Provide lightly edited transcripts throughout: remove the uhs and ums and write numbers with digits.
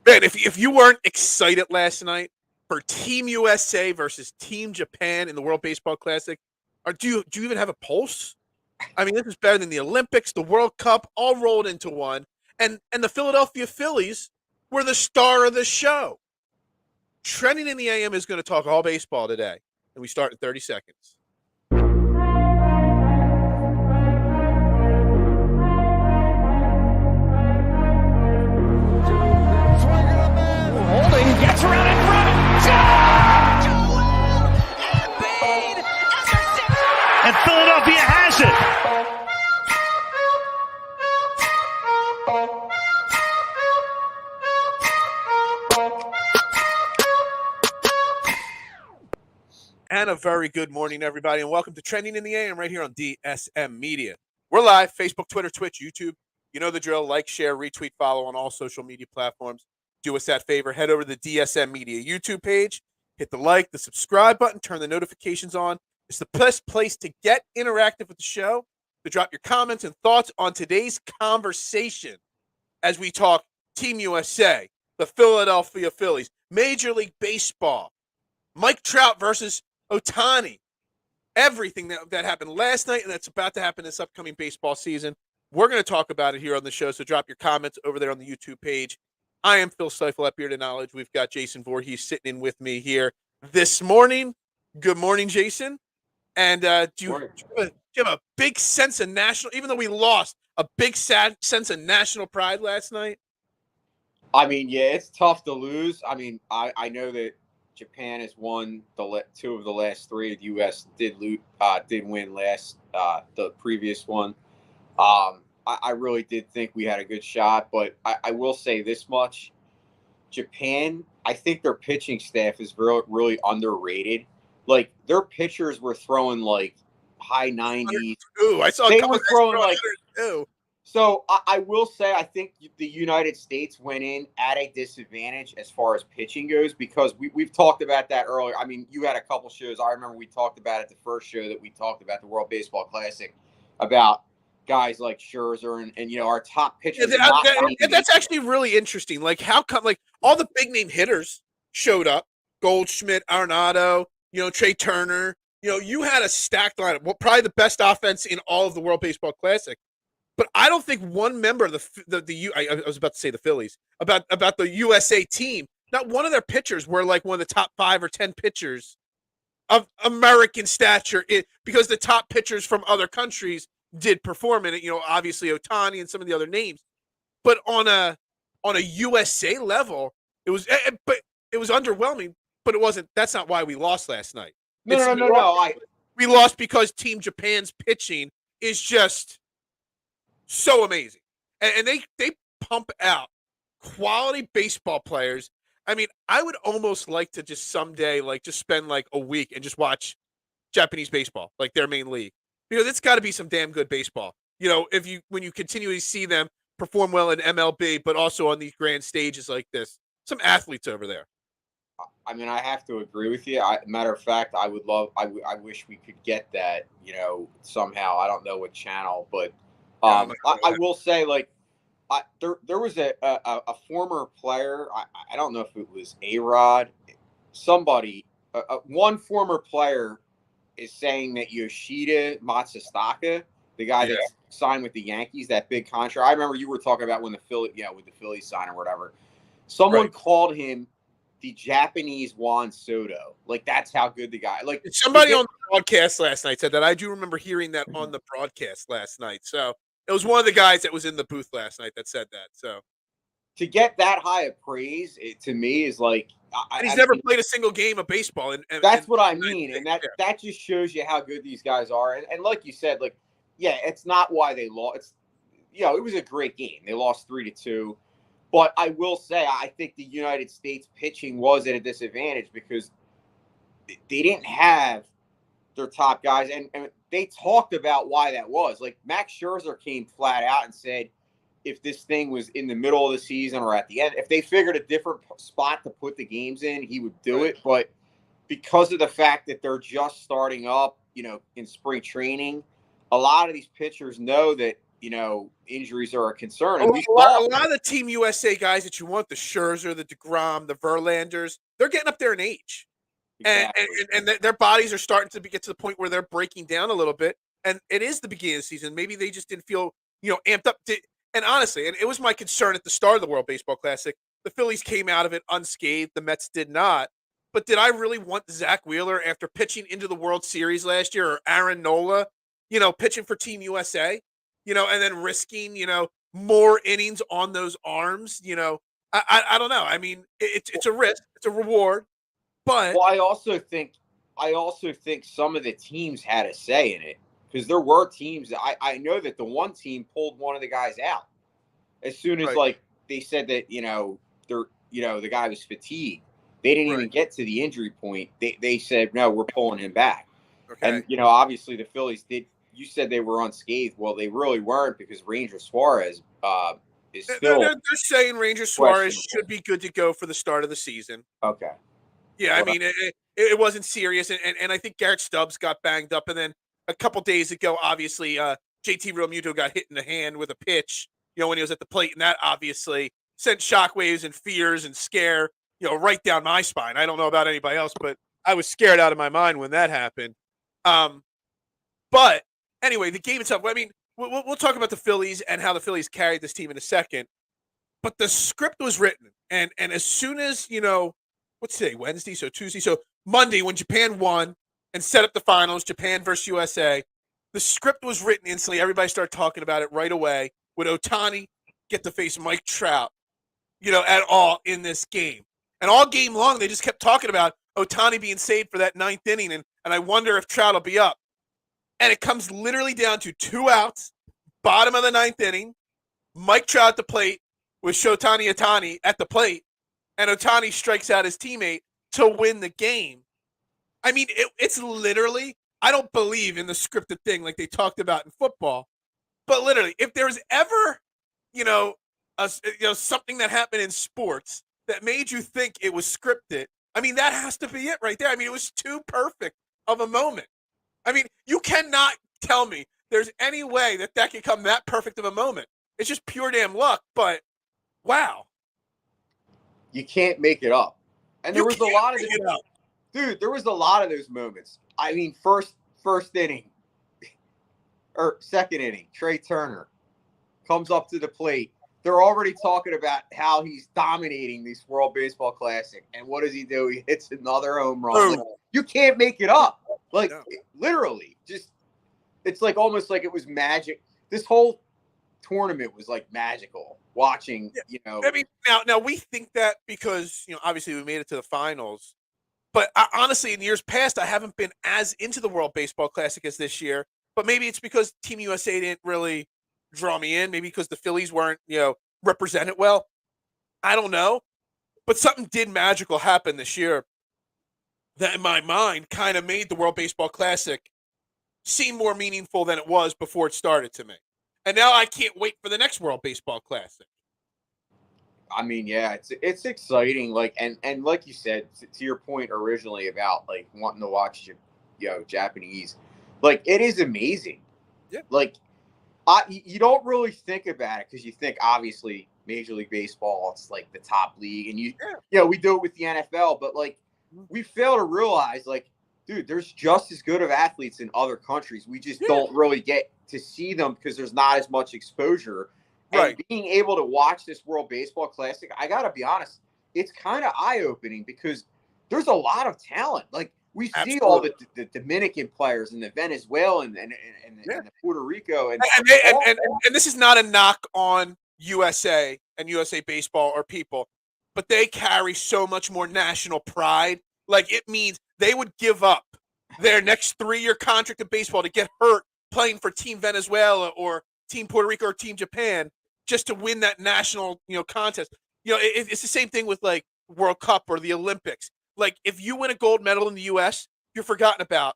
Man, if you weren't excited last night for Team USA versus Team Japan in the World Baseball Classic, or do you even have a pulse? I mean, this is better than the Olympics, the World Cup, all rolled into one. And the Philadelphia Phillies were the star of the show. Trending in the AM is going to talk all baseball today, and we start in 30 seconds. Holding gets around in front. And Philadelphia has it. And a very good morning, everybody, and welcome to Trending in the AM right here on DSM Media. We're live, Facebook, Twitter, Twitch, YouTube. You know the drill. Like, share, retweet, follow on all social media platforms. Do us that favor. Head over to the DSM Media YouTube page. Hit the like, the subscribe button, turn the notifications on. It's the best place to get interactive with the show, to drop your comments and thoughts on today's conversation as we talk Team USA, the Philadelphia Phillies, Major League Baseball, Mike Trout versus Ohtani, everything that happened last night and that's about to happen this upcoming baseball season. We're going to talk about it here on the show, so drop your comments over there on the YouTube page. I am Phil Seifel up here to Knowledge. We've got Jason Voorhees sitting in with me here this morning. Good morning, Jason. And do you have a big sense of national, even though we lost, a big sad sense of national pride last night? I mean, yeah, it's tough to lose. I mean, I know that Japan has won two of the last three. The U.S. did win the previous one. I really did think we had a good shot, but I will say this much. Japan, I think their pitching staff is really underrated. Like, their pitchers were throwing, like, high 90s. Ooh, I saw they were throwing, like, ooh. So I will say I think the United States went in at a disadvantage as far as pitching goes because we've talked about that earlier. I mean, you had a couple shows. I remember we talked about it the first show that we talked about the World Baseball Classic about guys like Scherzer and you know, our top pitchers. That's actually really interesting. Like, how come, like, all the big name hitters showed up? Goldschmidt, Arenado, you know, Trey Turner. You know, you had a stacked lineup. Well, probably the best offense in all of the World Baseball Classic. But I don't think one member of I was about to say the Phillies, about the USA team, not one of their pitchers were like one of the top 5 or 10 pitchers of American stature, because the top pitchers from other countries did perform in it. You know, obviously Ohtani and some of the other names. But on a USA level, it was underwhelming. But it wasn't. That's not why we lost last night. No. We lost because Team Japan's pitching is just so amazing. And they pump out quality baseball players. I mean, I would almost like to just someday, like, just spend like a week and just watch Japanese baseball, like their main league, because it's got to be some damn good baseball. You know, when you continually see them perform well in MLB, but also on these grand stages like this, some athletes over there. I mean, I have to agree with you. Matter of fact, I wish we could get that, you know, somehow. I don't know what channel, but I will say, like, there was a former player. I don't know if it was A-Rod. Somebody, one former player is saying that Yoshida Matsustaka, the guy that signed with the Yankees, that big contract. I remember you were talking about when with the Phillies signed or whatever. Someone called him the Japanese Juan Soto. Like, that's how good the guy. Like, somebody on the broadcast last night said that. I do remember hearing that on the broadcast last night. So it was one of the guys that was in the booth last night that said that. So to get that high of praise, to me is like, and he's never played a single game of baseball. And that's what I mean. And that just shows you how good these guys are. And like you said, like, yeah, it's not why they lost. It's, you know, it was a great game. They lost 3-2. But I will say, I think the United States pitching was at a disadvantage because they didn't have their top guys. And they talked about why that was. Like, Max Scherzer came flat out and said, if this thing was in the middle of the season or at the end, if they figured a different spot to put the games in, he would do it. But because of the fact that they're just starting up, you know, in spring training, a lot of these pitchers know that injuries are a concern. A And lot, a lot, a lot of the Team USA guys that you want, the Scherzer, the DeGrom, the Verlanders, they're getting up there in age. Exactly. And their bodies are starting to get to the point where they're breaking down a little bit. And it is the beginning of the season. Maybe they just didn't feel, amped up. And honestly, and it was my concern at the start of the World Baseball Classic. The Phillies came out of it unscathed. The Mets did not. But did I really want Zach Wheeler after pitching into the World Series last year, or Aaron Nola, pitching for Team USA, and then risking, more innings on those arms? I don't know. I mean, it's a risk. It's a reward. But I also think some of the teams had a say in it, because there were teams. I know that the one team pulled one of the guys out as soon as they said that the guy was fatigued. They didn't even get to the injury point. They said, no, we're pulling him back. Okay. And obviously the Phillies did. You said they were unscathed. Well, they really weren't, because Ranger Suarez is still. They're saying Ranger Suarez should be good to go for the start of the season. Okay. Yeah, I mean, it wasn't serious, and I think Garrett Stubbs got banged up, and then a couple days ago, obviously, JT Realmuto got hit in the hand with a pitch, when he was at the plate, and that obviously sent shockwaves and fears and scare, right down my spine. I don't know about anybody else, but I was scared out of my mind when that happened. But anyway, the game itself, I mean, we'll talk about the Phillies and how the Phillies carried this team in a second, but the script was written, and as soon as, what's today, Wednesday? So Tuesday. So Monday, when Japan won and set up the finals, Japan versus USA, the script was written instantly. Everybody started talking about it right away. Would Ohtani get to face Mike Trout, at all in this game? And all game long, they just kept talking about Ohtani being saved for that ninth inning, and I wonder if Trout will be up. And it comes literally down to 2 outs, bottom of the ninth inning, Mike Trout at the plate with Shohei Ohtani at the plate, and Ohtani strikes out his teammate to win the game. I mean, it's literally, I don't believe in the scripted thing like they talked about in football, but literally, if there's ever, something that happened in sports that made you think it was scripted, I mean, that has to be it right there. I mean, it was too perfect of a moment. I mean, you cannot tell me there's any way that could come that perfect of a moment. It's just pure damn luck, but wow. You can't make it up. And there was a lot of there was a lot of those moments. I mean, first inning or second inning, Trea Turner comes up to the plate. They're already talking about how he's dominating this World Baseball Classic. And what does he do? He hits another home run. Like, you can't make it up. Like, literally, just, it's like almost like it was magic. This whole tournament was like magical watching, I mean, now we think that because, obviously we made it to the finals. But honestly, in years past, I haven't been as into the World Baseball Classic as this year. But maybe it's because Team USA didn't really draw me in. Maybe because the Phillies weren't, represented well. I don't know. But something did magical happen this year that, in my mind, kind of made the World Baseball Classic seem more meaningful than it was before it started to me. And now I can't wait for the next World Baseball Classic. I mean, yeah, it's exciting. Like, and like you said, to your point originally about like wanting to watch, Japanese, like, it is amazing. Yeah. Like, you don't really think about it because you think obviously Major League Baseball, it's like the top league, and we do it with the NFL, but like we fail to realize, like, dude, there's just as good of athletes in other countries. We just don't really get to see them because there's not as much exposure. And being able to watch this World Baseball Classic, I got to be honest, it's kind of eye-opening because there's a lot of talent. Like, we see all the Dominican players and the Venezuelan and the Puerto Rico. And this is not a knock on USA and USA Baseball or people, but they carry so much more national pride. Like, it means they would give up their next 3-year contract in baseball to get hurt playing for Team Venezuela or Team Puerto Rico or Team Japan just to win that national, contest. It's the same thing with like World Cup or the Olympics. Like, if you win a gold medal in the U.S., you're forgotten about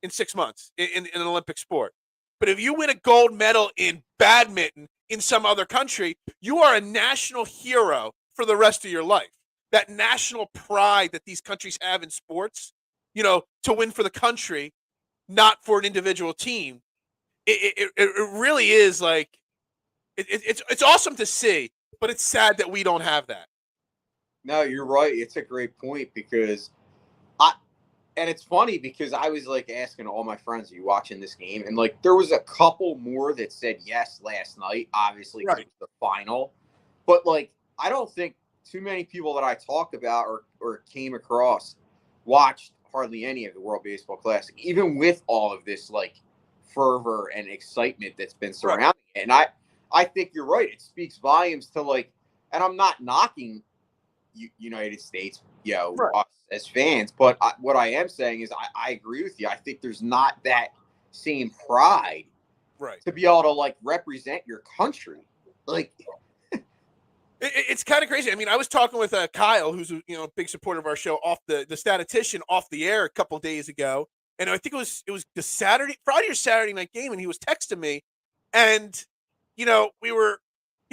in 6 months in an Olympic sport. But if you win a gold medal in badminton in some other country, you are a national hero for the rest of your life. That national pride that these countries have in sports, to win for the country, not for an individual team, it really is like it's awesome to see, but it's sad that we don't have that. No, you're right. It's a great point because and it's funny because I was like asking all my friends, "Are you watching this game?" And like there was a couple more that said yes last night, obviously because it's the final. But like I don't think too many people that I talked about or came across watched hardly any of the World Baseball Classic, even with all of this like fervor and excitement that's been surrounding it. And I think you're right. It speaks volumes to like, and I'm not knocking United States, us as fans. But what I am saying is I agree with you. I think there's not that same pride to be able to like represent your country. Like it's kind of crazy. I mean, I was talking with Kyle, who's a big supporter of our show, off the statistician off the air a couple days ago, and I think it was the Friday or Saturday night game, and he was texting me, and he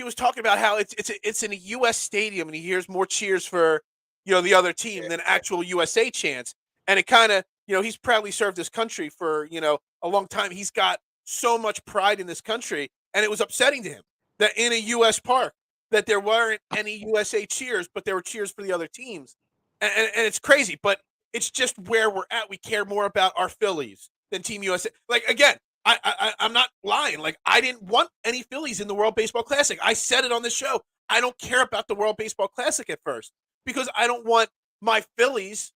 was talking about how it's in a U.S. stadium, and he hears more cheers for the other team than actual USA chants, and it kind of he's proudly served his country for a long time. He's got so much pride in this country, and it was upsetting to him that in a U.S. park that there weren't any USA cheers, but there were cheers for the other teams, and it's crazy, but it's just where we're at. We care more about our Phillies than Team USA. Like again. I'm not lying. Like, I didn't want any Phillies in the World Baseball Classic. I said it on the show. I don't care about the World Baseball Classic at first because I don't want my Phillies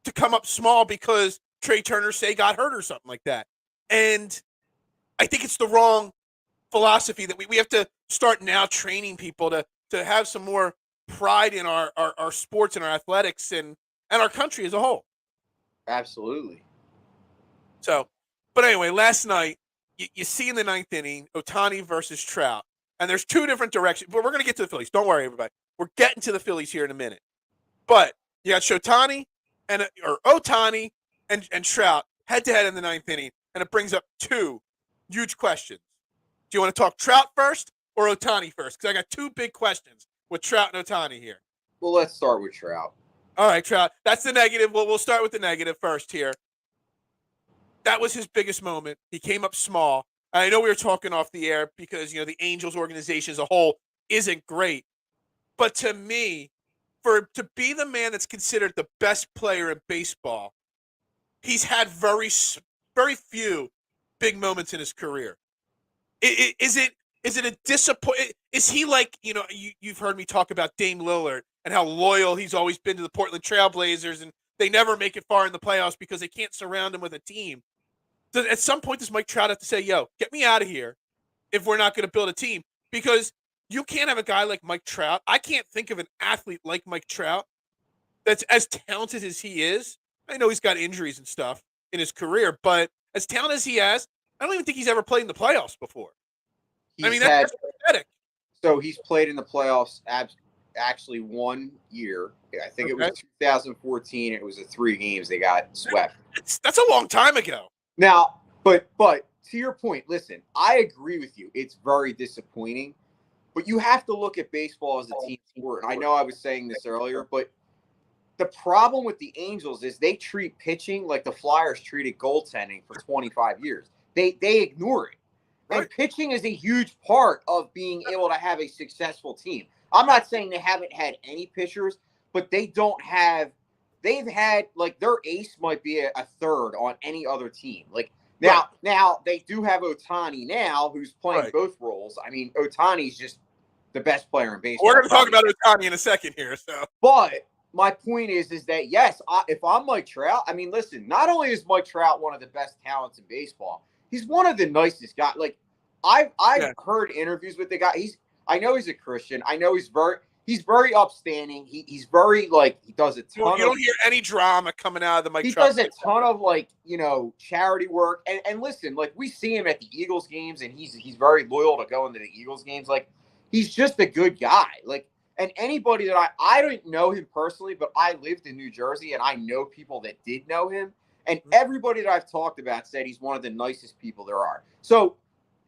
to come up small because Trea Turner, say, got hurt or something like that. And I think it's the wrong philosophy that we have to start now training people to have some more pride in our sports and our athletics and our country as a whole. Absolutely. So, but anyway, last night, you see in the ninth inning, Ohtani versus Trout. And there's two different directions. But we're going to get to the Phillies. Don't worry, everybody. We're getting to the Phillies here in a minute. But you got Ohtani and Trout head-to-head in the ninth inning. And it brings up two huge questions. Do you want to talk Trout first or Ohtani first? Because I got two big questions with Trout and Ohtani here. Well, let's start with Trout. All right, Trout. That's the negative. We'll start with the negative first here. That was his biggest moment. He came up small. I know we were talking off the air because, the Angels organization as a whole isn't great. But to me, to be the man that's considered the best player in baseball, he's had very, very few big moments in his career. Is it a disappointment? Is he like, you've heard me talk about Dame Lillard and how loyal he's always been to the Portland Trail Blazers, and they never make it far in the playoffs because they can't surround him with a team. At some point, does Mike Trout have to say, yo, get me out of here if we're not going to build a team? Because you can't have a guy like Mike Trout. I can't think of an athlete like Mike Trout that's as talented as he is. I know he's got injuries and stuff in his career, but as talented as he has, I don't even think he's ever played in the playoffs before. That's pathetic. So he's played in the playoffs actually 1 year. I think it was 2014. It was 3 games they got swept. That's a long time ago. Now, but to your point, listen, I agree with you. It's very disappointing, but you have to look at baseball as a team sport. And I know I was saying this earlier, but the problem with the Angels is they treat pitching like the Flyers treated goaltending for 25 years. They ignore it. Right. And pitching is a huge part of being able to have a successful team. I'm not saying they haven't had any pitchers, but they don't have. They've had, like, their ace might be a third on any other team. Like, now they do have Ohtani now, who's playing both roles. I mean, Ohtani's just the best player in baseball. We're going to talk about Ohtani in a second here. So, but my point is that, yes, if I'm Mike Trout, I mean, listen, not only is Mike Trout one of the best talents in baseball, he's one of the nicest guys. Like, I've heard interviews with the guy. I know he's a Christian. I know he's very upstanding. He's very, like, he does a ton you don't hear any drama coming out of the Mike He Trout does a ton of, like, charity work. And listen, like, we see him at the Eagles games, and he's very loyal to going to the Eagles games. Like, he's just a good guy. Like, and anybody that I don't know him personally, but I lived in New Jersey, and I know people that did know him. And everybody that I've talked about said he's one of the nicest people there are. So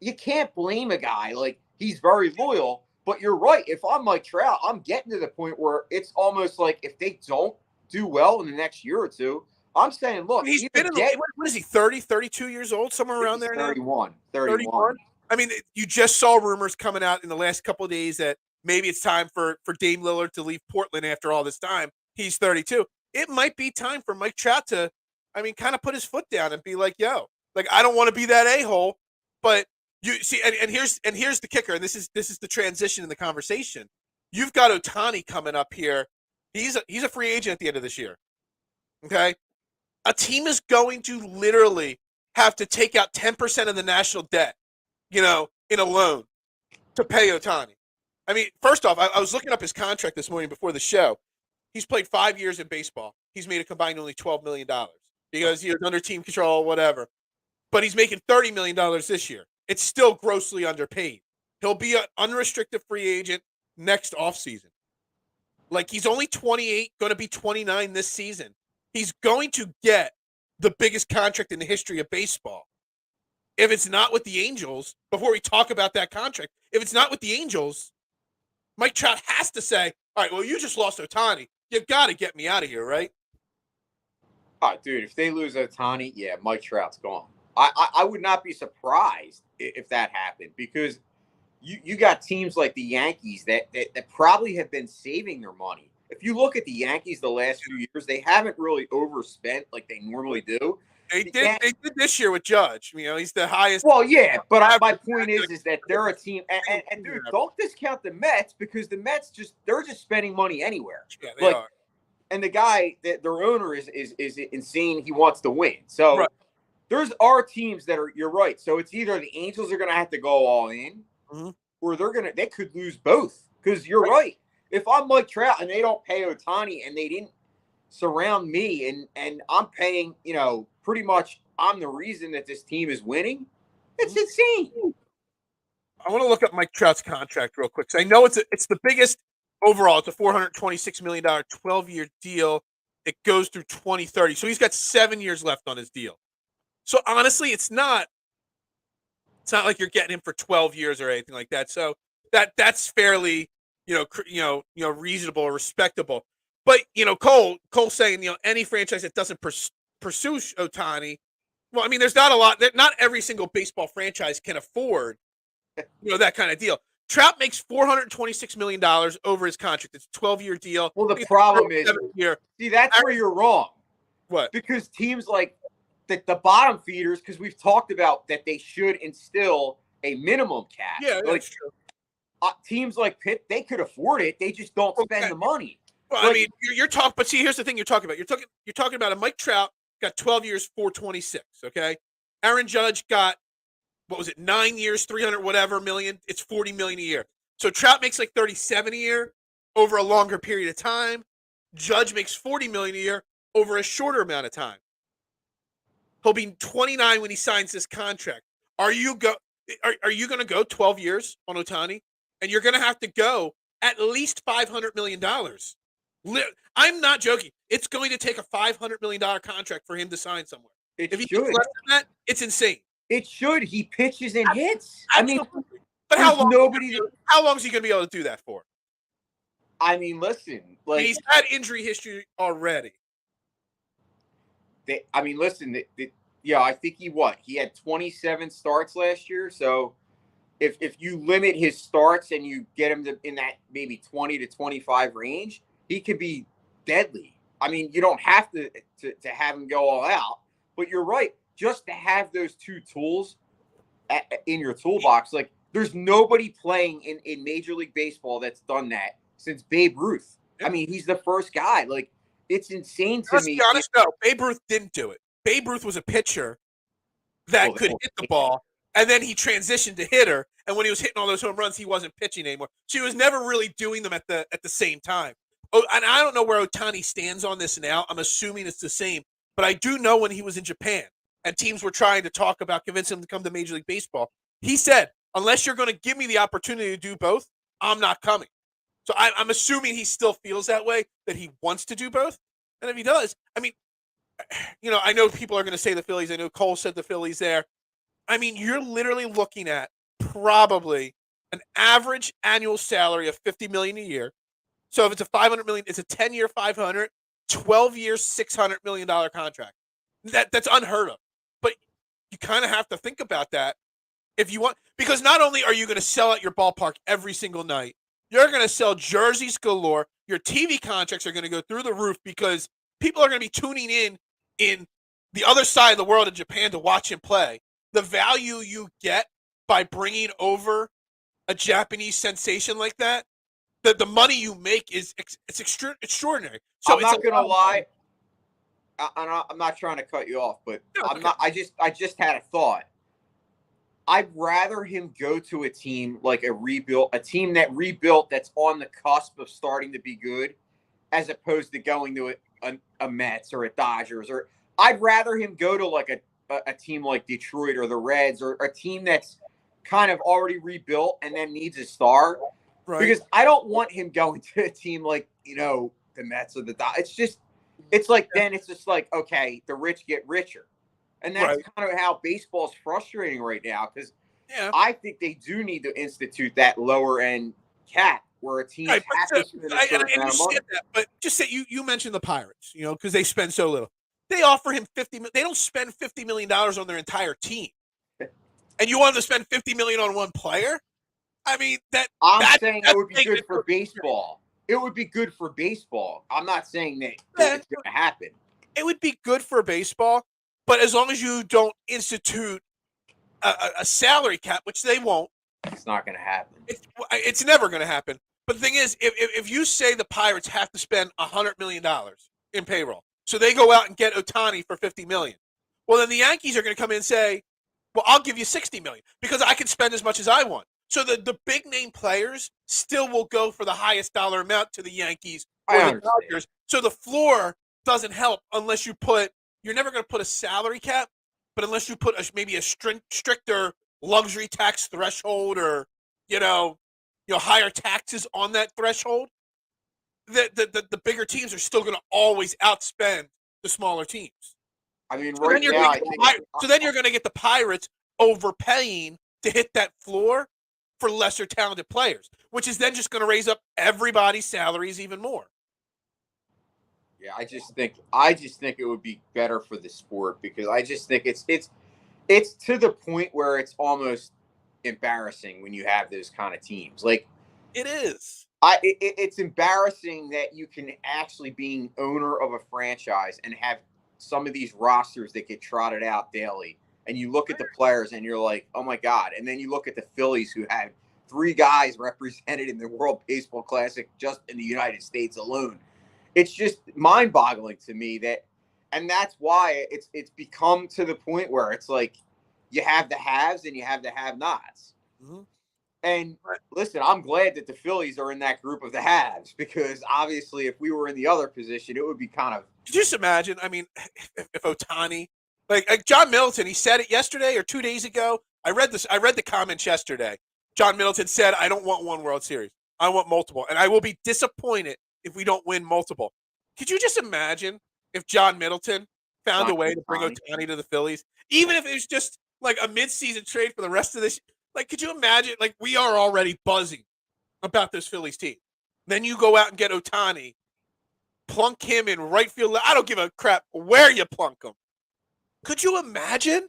you can't blame a guy. Like, he's very loyal. But you're right. If I'm Mike Trout, I'm getting to the point where it's almost like if they don't do well in the next year or two, I'm saying, look, He's either been in get. what is he, 30, 32 years old, somewhere around there now? 31. 31. I mean, you just saw rumors coming out in the last couple of days that maybe it's time for Dame Lillard to leave Portland after all this time. He's 32. It might be time for Mike Trout to, I mean, kind of put his foot down and be like, yo, like, I don't want to be that a-hole, but you see, and here's the kicker, and this is the transition in the conversation. You've got Ohtani coming up here. He's a free agent at the end of this year. Okay? A team is going to literally have to take out 10% of the national debt, in a loan to pay Ohtani. I mean, first off, I was looking up his contract this morning before the show. He's played 5 years in baseball. He's made a combined only $12 million because he was under team control, whatever. But he's making $30 million this year. It's still grossly underpaid. He'll be an unrestricted free agent next offseason. Like, he's only 28, going to be 29 this season. He's going to get the biggest contract in the history of baseball. If it's not with the Angels, before we talk about that contract, if it's not with the Angels, Mike Trout has to say, all right, well, you just lost Ohtani. You got to get me out of here, right? Oh, dude, if they lose Ohtani, yeah, Mike Trout's gone. I would not be surprised if that happened, because you got teams like the Yankees that probably have been saving their money. If you look at the Yankees the last few years, they haven't really overspent like they normally do. They did this year with Judge. He's the highest. Well, yeah, but my point is that they're a team, and dude, don't discount the Mets, because the Mets they're just spending money anywhere. Yeah, they are. And the guy, their owner is insane. He wants to win. So right. There's our teams that are. You're right. So it's either the Angels are going to have to go all in, or they could lose both. Because you're right. If I'm Mike Trout and they don't pay Ohtani and they didn't surround me and I'm paying, pretty much I'm the reason that this team is winning, it's insane. I want to look up Mike Trout's contract real quick. So I know it's the biggest overall. It's a $426 million 12-year deal. It goes through 2030. So he's got 7 years left on his deal. So honestly, it's not like you're getting him for 12 years or anything like that. So that's fairly, reasonable or respectable. But, Cole saying, any franchise that doesn't pursue Ohtani, well, I mean, there's not a lot. Not every single baseball franchise can afford, that kind of deal. Trout makes $426 million over his contract. It's a 12-year deal. Well, the problem is, see, that's where you're wrong. What? Because teams like the bottom feeders, because we've talked about that they should instill a minimum cap. Yeah, that's true. Teams like Pitt, they could afford it. They just don't spend the money. Well, I mean, you're talking, but see, here's the thing you're talking about. You're talking about a Mike Trout got 12 years, 426. Okay, Aaron Judge got 9 years, 300 whatever million. It's $40 million a year. So Trout makes like 37 a year over a longer period of time. Judge makes $40 million a year over a shorter amount of time. He'll be 29 when he signs this contract. Are you going to go 12 years on Ohtani? And you're going to have to go at least $500 million. I'm not joking. It's going to take a $500 million contract for him to sign somewhere. If he gets less than that, it's insane. It should. He pitches and hits. Absolutely. I mean, but how long is he going to be able to do that for? I mean, listen. He's had injury history already. I think he had 27 starts last year. So if you limit his starts and you get him in that maybe 20 to 25 range, he could be deadly. I mean, you don't have to have him go all out, but you're right. Just to have those two tools in your toolbox, like there's nobody playing in Major League Baseball that's done that since Babe Ruth. Yeah. I mean, he's the first guy. Like, it's insane to me. Let's be honest, no, Babe Ruth didn't do it. Babe Ruth was a pitcher that could hit the ball, and then he transitioned to hitter. And when he was hitting all those home runs, he wasn't pitching anymore. So he was never really doing them at the same time. Oh, and I don't know where Ohtani stands on this now. I'm assuming it's the same. But I do know when he was in Japan and teams were trying to talk about convincing him to come to Major League Baseball, he said, unless you're going to give me the opportunity to do both, I'm not coming. So I'm assuming he still feels that way, that he wants to do both. And if he does, I mean, I know people are going to say the Phillies. I know Cole said the Phillies there. I mean, you're literally looking at probably an average annual salary of $50 million a year. So if it's a $500 million, it's a 10-year $500, 12 years, $600 million contract. That's unheard of. But you kind of have to think about that if you want, because not only are you going to sell out your ballpark every single night, you're going to sell jerseys galore. Your TV contracts are going to go through the roof because people are going to be tuning in the other side of the world in Japan to watch him play. The value you get by bringing over a Japanese sensation like that, the money you make is extraordinary. So I'm not going to lie. I'm not trying to cut you off, but No, I'm okay. not. I just had a thought. I'd rather him go to a team like a team that rebuilt that's on the cusp of starting to be good, as opposed to going to a Mets or a Dodgers. Or I'd rather him go to like a team like Detroit or the Reds, or a team that's kind of already rebuilt and then needs a star. Right. Because I don't want him going to a team like, the Mets or the Dodgers. It's like, then it's just like, okay, the rich get richer. And that's kind of how baseball is frustrating right now, because I think they do need to institute that lower end cap where a team has to spend a certain amount of money. But just say you mentioned the Pirates, because they spend so little. They offer him $50 million. They don't spend $50 million on their entire team. And you want them to spend $50 million on one player? I mean, I'm saying it would be good for baseball. It would be good for baseball. I'm not saying that it's going to happen. It would be good for baseball, but as long as you don't institute a salary cap, which they won't. It's not going to happen. It's never going to happen. But the thing is, if you say the Pirates have to spend $100 million in payroll, so they go out and get Ohtani for $50 million, well, then the Yankees are going to come in and say, well, I'll give you $60 million because I can spend as much as I want. So the big name players still will go for the highest dollar amount to the Yankees or the Dodgers. So the floor doesn't help unless you're never going to put a salary cap, but unless you put maybe a stricter luxury tax threshold or, higher taxes on that threshold, the bigger teams are still going to always outspend the smaller teams. I mean, so then you're going to get the Pirates overpaying to hit that floor for lesser talented players, which is then just going to raise up everybody's salaries even more. Yeah, I just think it would be better for the sport, because I just think it's to the point where it's almost embarrassing when you have those kind of teams. Like, it is. It's embarrassing that you can actually be an owner of a franchise and have some of these rosters that get trotted out daily. And you look at the players and you're like, oh my God. And then you look at the Phillies, who had 3 guys represented in the World Baseball Classic just in the United States alone. It's just mind-boggling to me and that's why it's become to the point where it's like you have the haves and you have the have-nots. Mm-hmm. And listen, I'm glad that the Phillies are in that group of the haves, because obviously if we were in the other position, it would be kind of. Could you just imagine? I mean, if Ohtani, like John Middleton, he said it yesterday or 2 days ago. I read the comments yesterday. John Middleton said, I don't want one World Series. I want multiple. And I will be disappointed if we don't win multiple. Could you just imagine if John Middleton found a way to bring Ohtani to the Phillies? Even if it was just like a midseason trade for the rest of this. Like, could you imagine? Like, we are already buzzing about this Phillies team. Then you go out and get Ohtani, plunk him in right field. I don't give a crap where you plunk him. Could you imagine?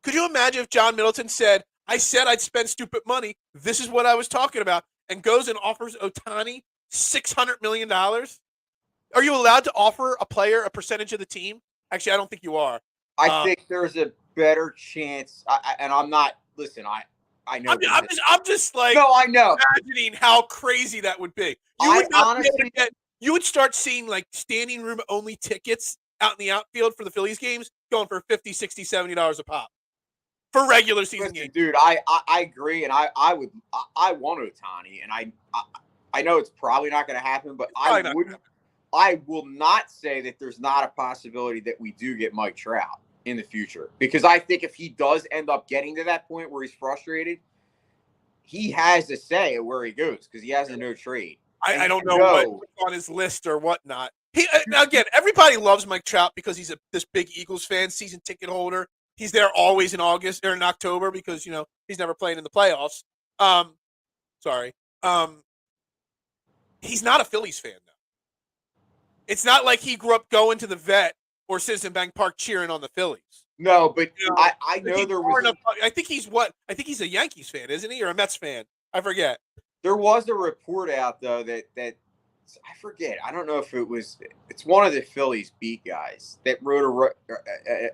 Could you imagine if John Middleton said I'd spend stupid money. This is what I was talking about. And goes and offers Ohtani $600 million. Are you allowed to offer a player a percentage of the team? Actually, I don't think you are. I think there's a better chance. And I'm not. Listen, I know. I'm just like. No, I know. Imagining how crazy that would be. You would start seeing like standing room only tickets out in the outfield for the Phillies games going for $50, $60, $70 a pop for regular season games. Dude, I agree, and I want Ohtani, and I know it's probably not going to happen, but I will not say that there's not a possibility that we do get Mike Trout in the future, because I think if he does end up getting to that point where he's frustrated, he has a say at where he goes, because he has a no trade. I don't know what's on his list or whatnot. Now again, everybody loves Mike Trout because he's this big Eagles fan, season ticket holder. He's there always in August or in October because he's never playing in the playoffs. He's not a Phillies fan though. It's not like he grew up going to the vet or Citizen Bank Park cheering on the Phillies. No, but You know, I know there was. I think he's what? I think he's a Yankees fan, isn't he, or a Mets fan? I forget. There was a report out though that I forget. I don't know if it was. It's one of the Phillies beat guys that wrote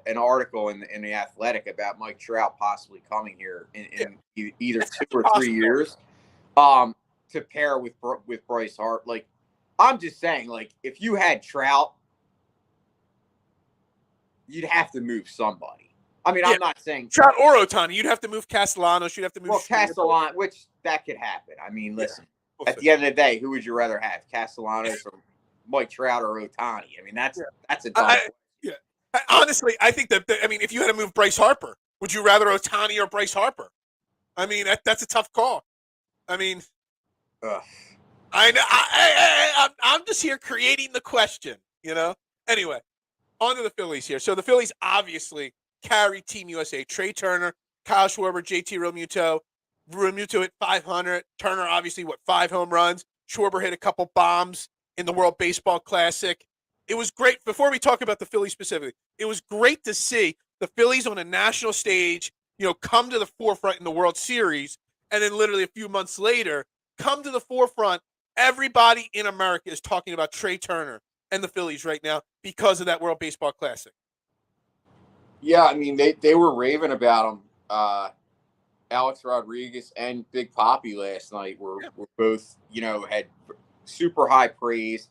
an article in the Athletic about Mike Trout possibly coming here in either 2 or 3 years, to pair with Bryce Hart. Like, I'm just saying, like, if you had Trout, you'd have to move somebody. I mean, I'm not saying Trout or Ohtani. You'd have to move Castellanos. You'd have to move. Castellanos, which that could happen. I mean, listen. At the end of the day, who would you rather have, Castellanos or Mike Trout or Ohtani? I mean, that's a dumb. Honestly, I think that if you had to move Bryce Harper, would you rather Ohtani or Bryce Harper? I mean, that's a tough call. I mean, I know. I'm just here creating the question, you know. Anyway, on to the Phillies here. So the Phillies obviously carry Team USA. Trea Turner, Kyle Schwarber, JT Realmuto. Realmuto hit 500. Turner obviously 5 home runs. Schwarber hit a couple bombs in the World Baseball Classic. It was great. Before we talk about the Phillies specifically, it was great to see the Phillies on a national stage, you know, come to the forefront in the World Series, and then literally a few months later, come to the forefront. Everybody in America is talking about Trea Turner and the Phillies right now because of that World Baseball Classic. Yeah, I mean, they were raving about him. Alex Rodriguez and Big Papi last night were both, you know, had super high praise.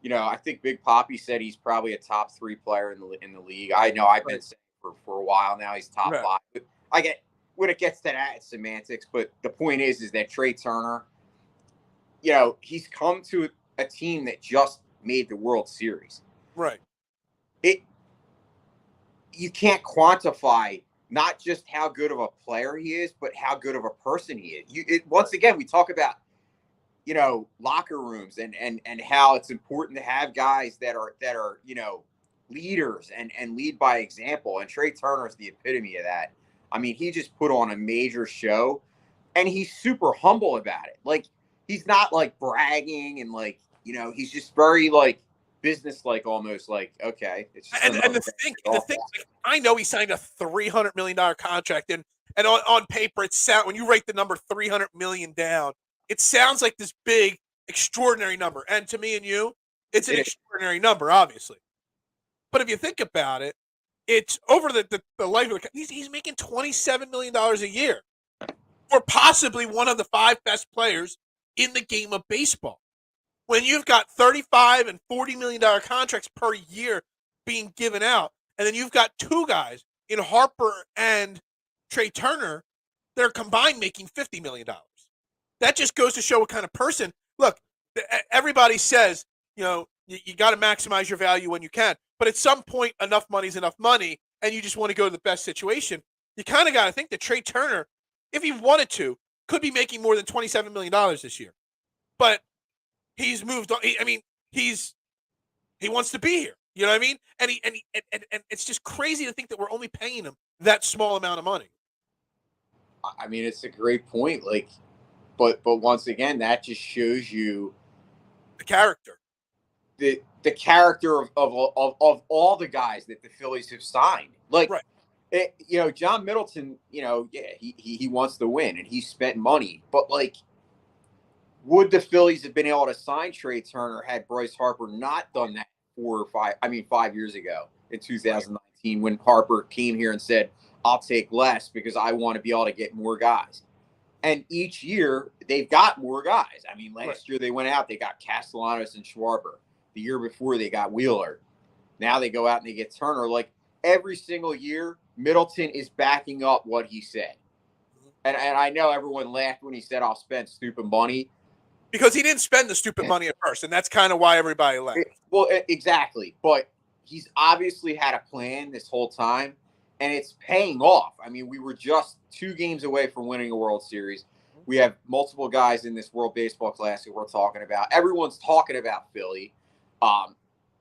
You know, I think Big Papi said he's probably a top 3 player in the league. I know I've been saying for a while now he's top 5. But I get when it gets to that, it's semantics. But the point is that Trea Turner, you know, he's come to a team that just made the World Series. Right. You can't quantify not just how good of a player he is, but how good of a person he is. Once again, we talk about, you know, locker rooms and how it's important to have guys that are you know, leaders and lead by example. And Trea Turner is the epitome of that. I mean, he just put on a major show, and he's super humble about it. Like, he's not like bragging and like, you know, he's just very like business-like, almost like, okay. It's just and the thing, like, I know he signed a $300 million contract, and on paper, it sounds, when you write the number $300 million down, it sounds like this big, extraordinary number. And to me and you, it's an extraordinary number, obviously. But if you think about it, it's over the life of he's making $27 million a year for possibly one of the 5 best players in the game of baseball. When you've got $35 and $40 million contracts per year being given out, and then you've got 2 guys in Harper and Trea Turner, they're combined making $50 million. That just goes to show what kind of person. Look, everybody says, you know, you got to maximize your value when you can. But at some point, enough money is enough money, and you just want to go to the best situation. You kind of got to think that Trea Turner, if he wanted to, could be making more than $27 million this year. But he's moved on. He wants to be here. You know what I mean? And it's just crazy to think that we're only paying him that small amount of money. I mean, it's a great point. Like, but once again, that just shows you the character. The character of all the guys that the Phillies have signed. Like, you know, John Middleton, you know, he wants to win and he spent money, but like, would the Phillies have been able to sign Trea Turner had Bryce Harper not done that 5 years ago in 2019 when Harper came here and said, I'll take less because I want to be able to get more guys. And each year they've got more guys. I mean, last year they went out, they got Castellanos and Schwarber. The year before they got Wheeler. Now they go out and they get Turner. Like, every single year, Middleton is backing up what he said. And I know everyone laughed when he said, I'll spend stupid money. Because he didn't spend the stupid money at first, and that's kind of why everybody laughed. Well, exactly. But he's obviously had a plan this whole time, and it's paying off. I mean, we were just 2 games away from winning a World Series. We have multiple guys in this World Baseball Classic we're talking about. Everyone's talking about Philly.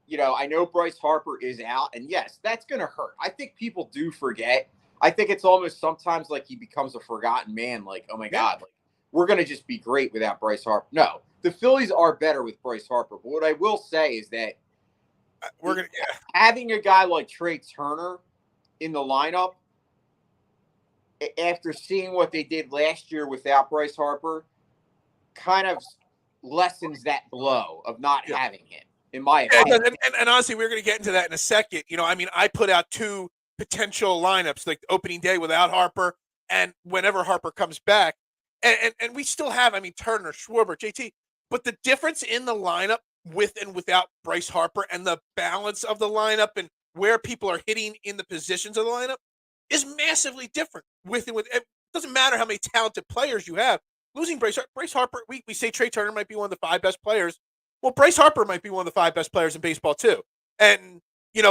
You know, I know Bryce Harper is out, and yes, that's going to hurt. I think people do forget. I think it's almost sometimes like he becomes a forgotten man. Like, oh my God, like, we're going to just be great without Bryce Harper. No, the Phillies are better with Bryce Harper. But what I will say is that we're gonna having a guy like Trea Turner in the lineup after seeing what they did last year without Bryce Harper kind of lessens that blow of not having him, in my opinion. And honestly, we're going to get into that in a second. I mean, I put out 2 potential lineups, like the opening day without Harper and whenever Harper comes back. And we still have, I mean, Turner, Schwarber, JT. But the difference in the lineup with and without Bryce Harper and the balance of the lineup and where people are hitting in the positions of the lineup is massively different with and with. It doesn't matter how many talented players you have. Losing Bryce Harper, we say Trea Turner might be one of the 5 best players. Well, Bryce Harper might be one of the 5 best players in baseball too. And,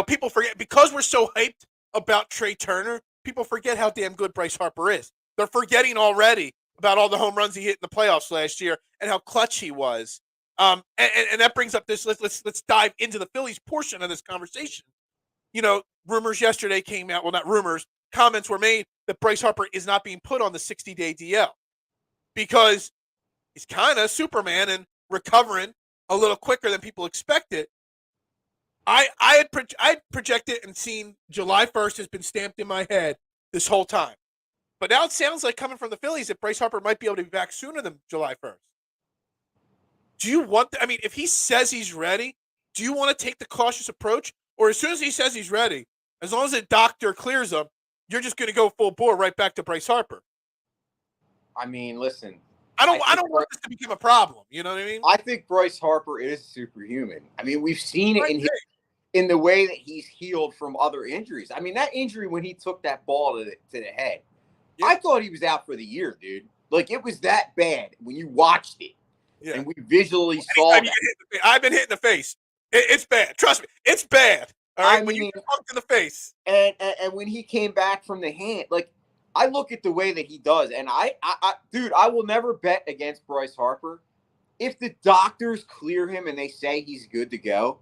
people forget, because we're so hyped about Trea Turner, people forget how damn good Bryce Harper is. They're forgetting already about all the home runs he hit in the playoffs last year and how clutch he was. And that brings up this, let's dive into the Phillies portion of this conversation. Rumors yesterday came out, well, not rumors, comments were made that Bryce Harper is not being put on the 60-day DL because he's kind of Superman and recovering a little quicker than people expected. I had projected and seen July 1st has been stamped in my head this whole time. But now it sounds like, coming from the Phillies, that Bryce Harper might be able to be back sooner than July 1st. Do you want – I mean, if he says he's ready, do you want to take the cautious approach? Or as soon as he says he's ready, as long as the doctor clears him, you're just going to go full bore right back to Bryce Harper? I mean, listen. I don't want this to become a problem. You know what I mean? I think Bryce Harper is superhuman. I mean, we've seen it in the way that he's healed from other injuries. I mean, that injury when he took that ball to the head, I thought he was out for the year, dude. Like, it was that bad when you watched it. Yeah. And we visually saw that. I've been hit in the face. It's bad. Trust me. It's bad. All right? When you get pumped in the face. And when he came back from the hand, like, I look at the way that he does, and dude, I will never bet against Bryce Harper. If the doctors clear him and they say he's good to go,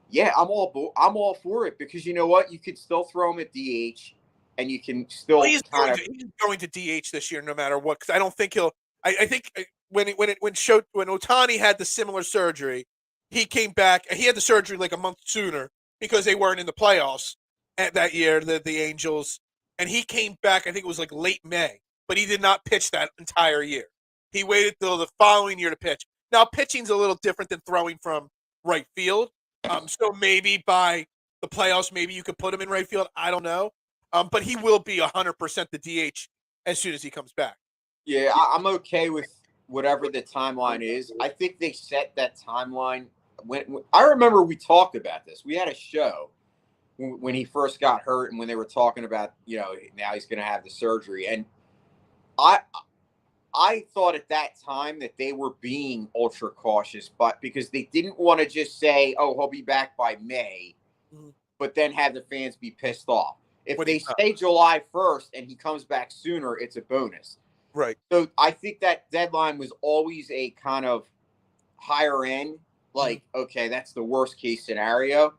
yeah, I'm all for it, because you know what? You could still throw him at DH, and you can still he's going to DH this year no matter what, because I don't think he'll. I think when Ohtani had the similar surgery, he came back. He had the surgery like a month sooner because they weren't in the playoffs that year, the Angels, and he came back. I think it was like late May, but he did not pitch that entire year. He waited till the following year to pitch. Now, pitching's a little different than throwing from right field. So maybe by the playoffs, maybe you could put him in right field. I don't know. But he will be 100% the DH as soon as he comes back. Yeah, I'm okay with whatever the timeline is. I think they set that timeline. When I remember we talked about this. We had a show when he first got hurt and when they were talking about, now he's going to have the surgery. And I thought at that time that they were being ultra cautious, but because they didn't want to just say, oh, he'll be back by May, but then have the fans be pissed off. If they say July 1st and he comes back sooner, it's a bonus. Right. So I think that deadline was always a kind of higher end, like, okay, that's the worst case scenario.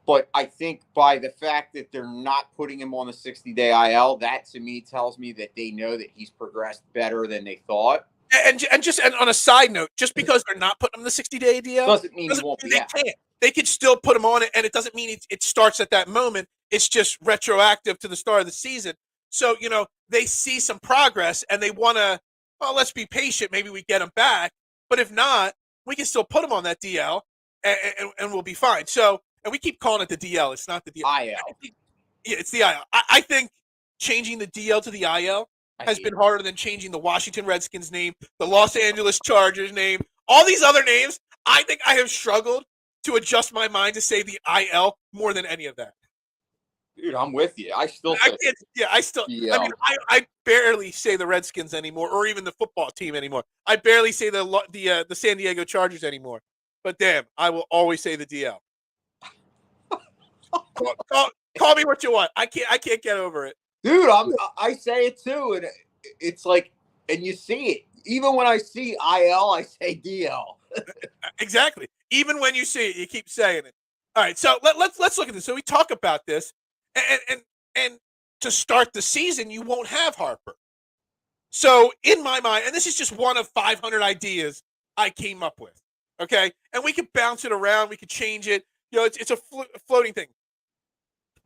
But I think by the fact that they're not putting him on the 60-day IL, that to me tells me that they know that he's progressed better than they thought. And on a side note, just because they're not putting him in the 60-day DL doesn't mean he won't be out. They could still put him on it, and it doesn't mean it starts at that moment. It's just retroactive to the start of the season. So, they see some progress, and they want to, let's be patient. Maybe we get him back. But if not, we can still put him on that DL, and we'll be fine. So, and we keep calling it the DL. It's not the DL. IL. Yeah, it's the IL. I think changing the DL to the IL has been harder than changing the Washington Redskins name, the Los Angeles Chargers name, all these other names. I think I have struggled to adjust my mind to say the IL more than any of that. Dude, I'm with you. I mean, I barely say the Redskins anymore, or even the football team anymore. I barely say the San Diego Chargers anymore. But damn, I will always say the DL. Call me what you want. I can't get over it, dude. I say it too, and it's like, and you see it. Even when I see IL, I say DL. Exactly. Even when you see it, you keep saying it. All right, so let's look at this. So we talk about this, and to start the season, you won't have Harper. So in my mind, and this is just one of 500 ideas I came up with. Okay, and we could bounce it around. We could change it. it's a floating thing.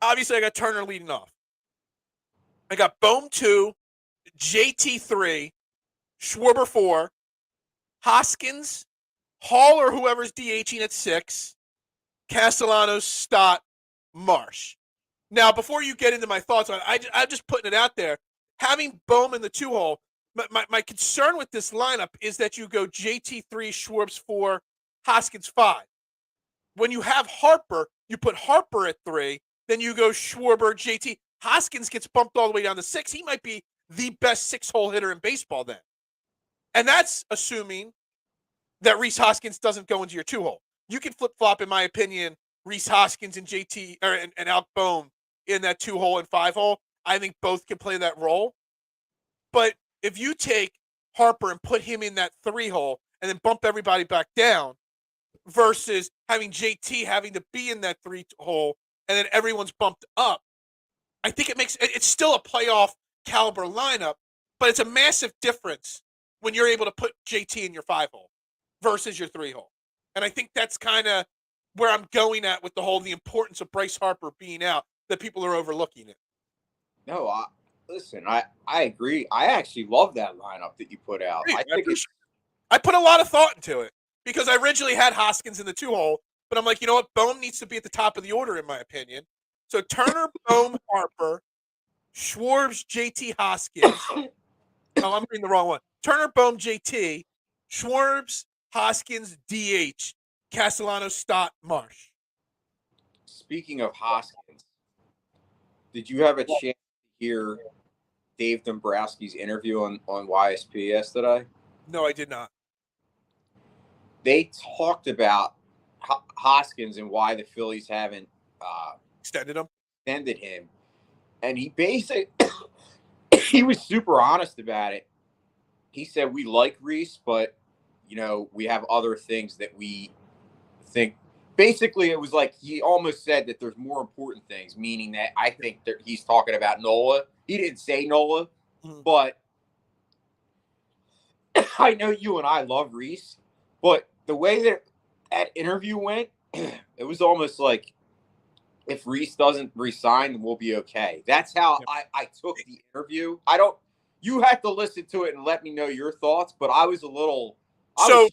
Obviously, I got Turner leading off. I got Bohm 2, JT 3, Schwarber 4, Hoskins, Hall or whoever's DHing at 6, Castellanos, Stott, Marsh. Now, before you get into my thoughts on it, I'm just putting it out there. Having Bohm in the 2-hole, my concern with this lineup is that you go JT 3, Schwarbs 4, Hoskins 5. When you have Harper, you put Harper at 3, then you go Schwarber, JT. Hoskins gets bumped all the way down to 6. He might be the best 6-hole hitter in baseball then. And that's assuming that Rhys Hoskins doesn't go into your 2-hole. You can flip-flop, in my opinion, Rhys Hoskins and JT and Alec Bohm in that 2-hole and 5-hole. I think both can play that role. But if you take Harper and put him in that 3-hole and then bump everybody back down versus having JT having to be in that 3-hole and then everyone's bumped up, I think it's still a playoff caliber lineup, but it's a massive difference when you're able to put JT in your 5-hole versus your 3-hole. And I think that's kind of where I'm going at with the importance of Bryce Harper being out, that people are overlooking it. No, listen, I agree. I actually love that lineup that you put out. I put a lot of thought into it because I originally had Hoskins in the 2-hole, but I'm like, you know what? Bohm needs to be at the top of the order, in my opinion. So Turner, Bohm, Harper, Schwarbs, JT, Hoskins. Oh, I'm reading the wrong one. Turner, Bohm, JT, Schwarbs, Hoskins, DH, Castellanos, Stott, Marsh. Speaking of Hoskins, did you have a chance to hear Dave Dombrowski's interview on YSP yesterday? No, I did not. They talked about Hoskins and why the Phillies haven't extended him. And he basically he was super honest about it. He said, we like Rhys, but, we have other things that we think. Basically, it was like he almost said that there's more important things, meaning that I think that he's talking about Nola. He didn't say Nola, but I know you and I love Rhys. But the way that interview went, it was almost like if Rhys doesn't resign, we'll be okay. That's how I took the interview. You had to listen to it and let me know your thoughts, but I was a little.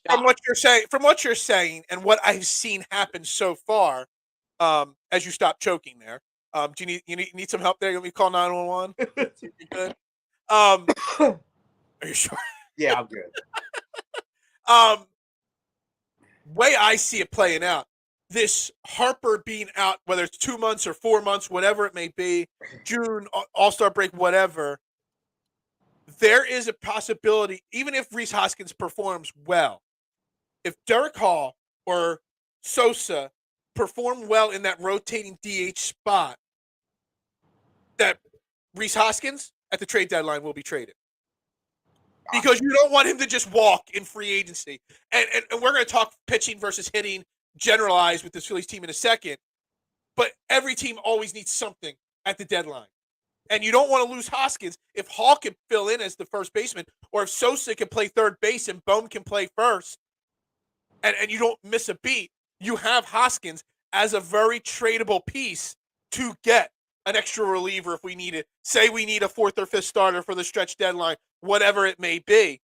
From what you're saying, and what I've seen happen so far, as you stop choking there, do you need some help there? You want me to call 911? You good? Are you sure? Yeah, I'm good. Way I see it playing out, this Harper being out, whether it's 2 months or 4 months, whatever it may be, June, All-Star break, whatever, there is a possibility, even if Rhys Hoskins performs well, if Derek Hall or Sosa perform well in that rotating DH spot, that Rhys Hoskins at the trade deadline will be traded. Because you don't want him to just walk in free agency. And we're going to talk pitching versus hitting generalized with this Phillies team in a second. But every team always needs something at the deadline. And you don't want to lose Hoskins. If Hall can fill in as the first baseman, or if Sosa can play third base and Bohm can play first, and you don't miss a beat, you have Hoskins as a very tradable piece to get an extra reliever if we need it. Say we need a 4th or 5th starter for the stretch deadline, whatever it may be.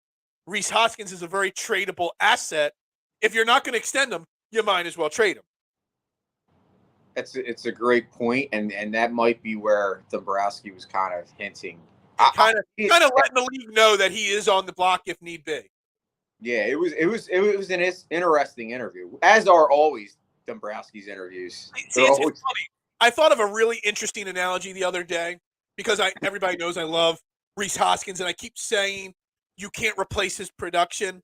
Rhys Hoskins is a very tradable asset. If you're not going to extend him, you might as well trade him. It's a great point, and that might be where Dombrowski was kind of hinting. Kind of letting the league know that he is on the block if need be. Yeah, it was an interesting interview, as are always Dombrowski's interviews. It's funny. I thought of a really interesting analogy the other day because everybody knows I love Rhys Hoskins, and I keep saying you can't replace his production,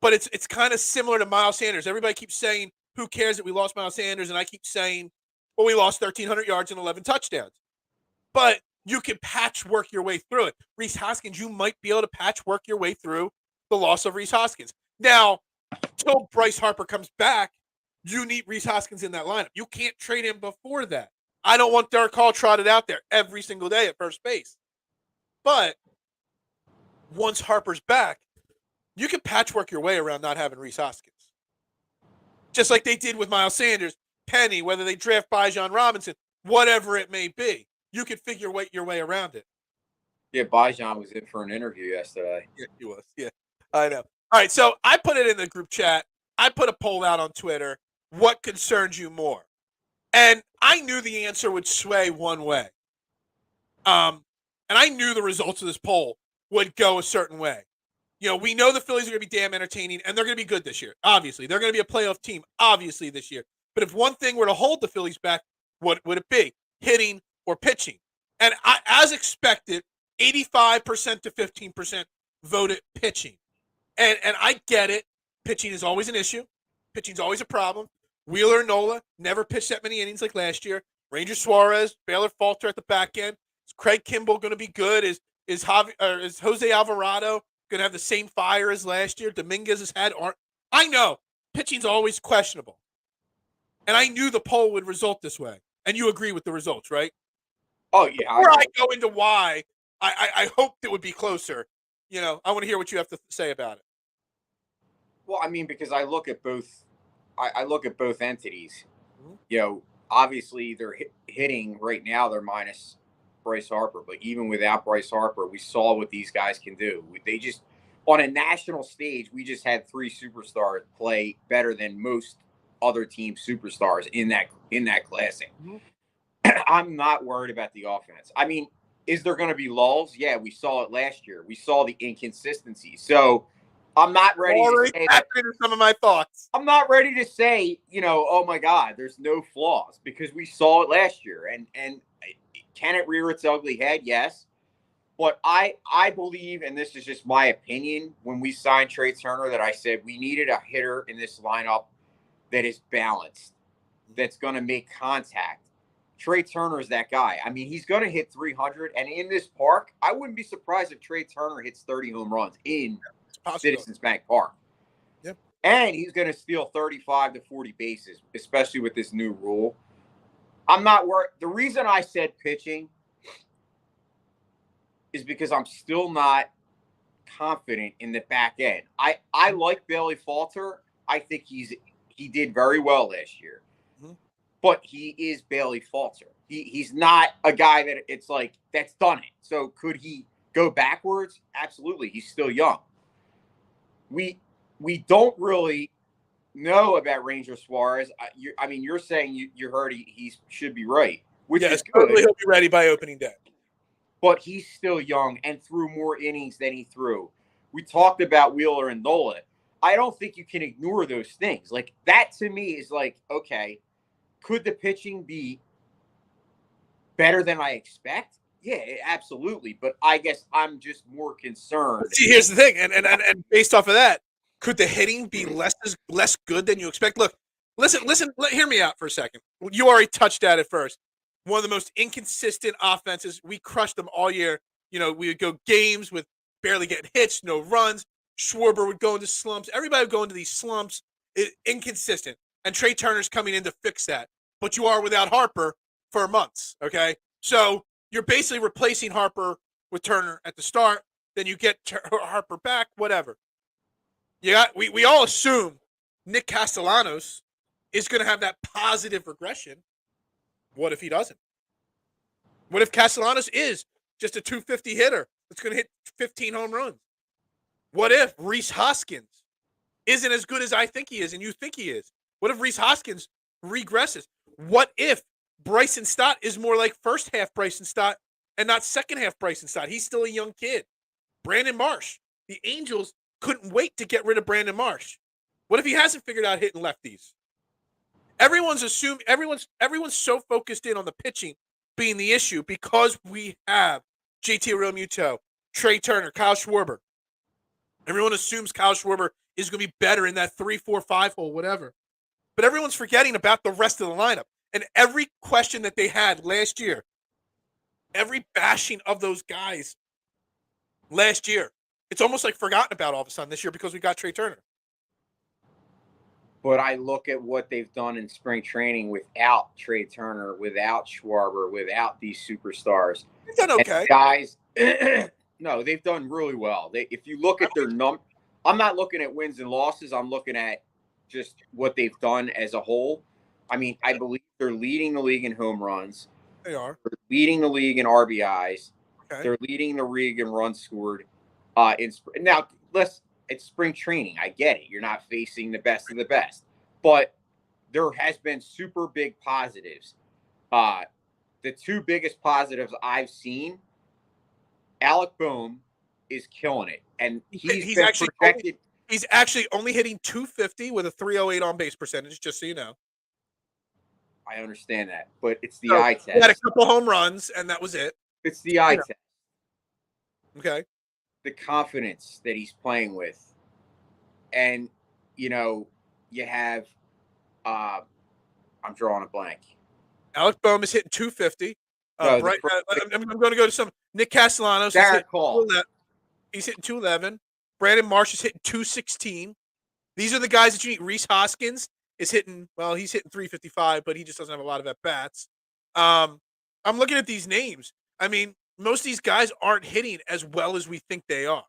but it's kind of similar to Miles Sanders. Everybody keeps saying, who cares that we lost Miles Sanders? And I keep saying, well, we lost 1,300 yards and 11 touchdowns. But you can patchwork your way through it. Rhys Hoskins, you might be able to patchwork your way through the loss of Rhys Hoskins. Now, until Bryce Harper comes back, you need Rhys Hoskins in that lineup. You can't trade him before that. I don't want Derek Hall trotted out there every single day at first base. But once Harper's back, you can patchwork your way around not having Rhys Hoskins. Just like they did with Miles Sanders, penny, whether they draft Bijan Robinson, whatever it may be. You could figure your way around it. Yeah, Bijan was in for an interview yesterday. Yeah, he was. Yeah, I know. All right, so I put it in the group chat. I put a poll out on Twitter. What concerns you more? And I knew the answer would sway one way. And I knew the results of this poll would go a certain way. We know the Phillies are going to be damn entertaining, and they're going to be good this year. Obviously, they're going to be a playoff team. Obviously, this year. But if one thing were to hold the Phillies back, what would it be? Hitting or pitching? And as expected, 85% to 15% voted pitching. And I get it. Pitching is always an issue. Pitching's always a problem. Wheeler and Nola never pitched that many innings like last year. Ranger Suarez, Baylor Falter at the back end. Is Craig Kimbrell going to be good? Is Jose Alvarado going to have the same fire as last year? Dominguez has had. I know pitching's always questionable, and I knew the poll would result this way. And you agree with the results, right? Oh yeah. Before I go into why I hoped it would be closer, I want to hear what you have to say about it. Well, I mean, because I look at both. I look at both entities. Mm-hmm. Obviously they're hitting right now. They're minus Bryce Harper, but even without Bryce Harper, we saw what these guys can do. They just, on a national stage, we just had 3 superstars play better than most other team superstars in that classing. Mm-hmm. I'm not worried about the offense. I mean, is there going to be lulls? Yeah, we saw it last year. We saw the inconsistency. So I'm not ready to say that. Some of my thoughts. I'm not ready to say, oh my God, there's no flaws, because we saw it last year. And can it rear its ugly head? Yes. But I believe, and this is just my opinion, when we signed Trea Turner, that I said we needed a hitter in this lineup that is balanced, that's going to make contact. Trea Turner is that guy. I mean, he's going to hit 300. And in this park, I wouldn't be surprised if Trea Turner hits 30 home runs in Citizens Bank Park. Yep. And he's going to steal 35 to 40 bases, especially with this new rule. I'm not worried. The reason I said pitching is because I'm still not confident in the back end. I like Bailey Falter. I think he did very well last year. Mm-hmm. But he is Bailey Falter. He's not a guy that it's like that's done it. So could he go backwards? Absolutely. He's still young. We don't really know about Ranger Suarez. You're saying you heard he should be right, which is good. He'll be ready by opening day. But he's still young and threw more innings than he threw. We talked about Wheeler and Nola. I don't think you can ignore those things. Like, that to me is like, okay, could the pitching be better than I expect? Yeah, absolutely. But I guess I'm just more concerned. See, here's the thing, and based off of that, could the hitting be less good than you expect? Look, listen, hear me out for a second. You already touched at it first. One of the most inconsistent offenses. We crushed them all year. We would go games with barely getting hits, no runs. Schwarber would go into slumps. Everybody would go into these slumps. Inconsistent. And Trea Turner's coming in to fix that. But you are without Harper for months, okay? So you're basically replacing Harper with Turner at the start. Then you get Harper back, whatever. We all assume Nick Castellanos is going to have that positive regression. What if he doesn't? What if Castellanos is just a 250 hitter that's going to hit 15 home runs? What if Rhys Hoskins isn't as good as I think he is and you think he is? What if Rhys Hoskins regresses? What if Bryson Stott is more like first half Bryson Stott and not second half Bryson Stott? He's still a young kid. Brandon Marsh. The Angels couldn't wait to get rid of Brandon Marsh. What if he hasn't figured out hitting lefties? Everyone's so focused in on the pitching being the issue because we have JT Realmuto, Trea Turner, Kyle Schwarber. Everyone assumes Kyle Schwarber is going to be better in that 3, 4, 5 hole, whatever. But everyone's forgetting about the rest of the lineup. And every question that they had last year, every bashing of those guys last year, it's almost like forgotten about all of a sudden this year because we got Trea Turner. But I look at what they've done in spring training without Trea Turner, without Schwarber, without these superstars. They've done okay. And guys, no, they've done really well. If you look at their I'm not looking at wins and losses. I'm looking at just what they've done as a whole. I mean, I believe they're leading the league in home runs. They are. They're leading the league in RBIs. Okay. They're leading the league in runs scored. Now, it's spring training. I get it. You're not facing the best of the best, but there has been super big positives. The two biggest positives I've seen, Alec Bohm is killing it, and he's actually only hitting .250 with a .308 on base percentage. Just so you know. I understand that, but it's the eye test. He had a couple home runs, and that was it. It's the eye test. Okay. The confidence that he's playing with, and you have. I'm drawing a blank. Alec Bohm is hitting .250. I'm going to go to some Nick Castellanos. He's hitting .211. Brandon Marsh is hitting .216. These are the guys that you need. Reese Hoskins is hitting, he's hitting .355, but he just doesn't have a lot of at-bats. I'm looking at these names. I mean, most of these guys aren't hitting as well as we think they are.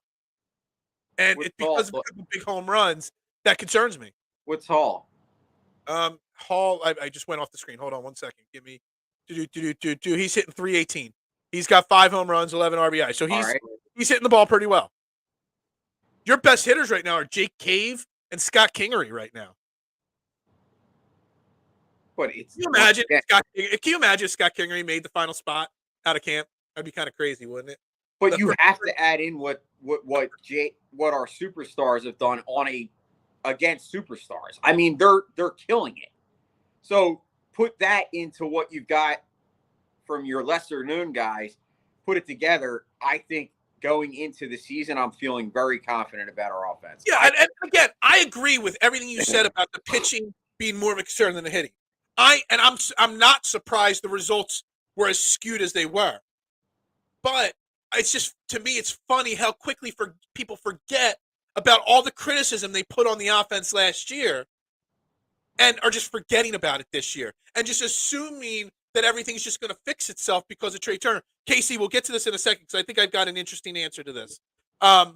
And it's because of the big home runs that concerns me. What's Hall? Hall, I just went off the screen. Hold on 1 second. Give me he's hitting .318. He's got 5 home runs, 11 RBI. So he's hitting the ball pretty well. Your best hitters right now are Jake Cave and Scott Kingery right now. But can you imagine if Scott Kingery made the final spot out of camp? That'd be kind of crazy, wouldn't it? But you have to add in what our superstars have done against superstars. I mean, they're killing it. So put that into what you've got from your lesser known guys, put it together. I think going into the season, I'm feeling very confident about our offense. Yeah, and again, I agree with everything you said about the pitching being more of a concern than the hitting. I'm not surprised the results were as skewed as they were. But it's just, to me, it's funny how quickly people forget about all the criticism they put on the offense last year and are just forgetting about it this year and just assuming that everything's just going to fix itself because of Trea Turner. Casey, we'll get to this in a second because I think I've got an interesting answer to this. I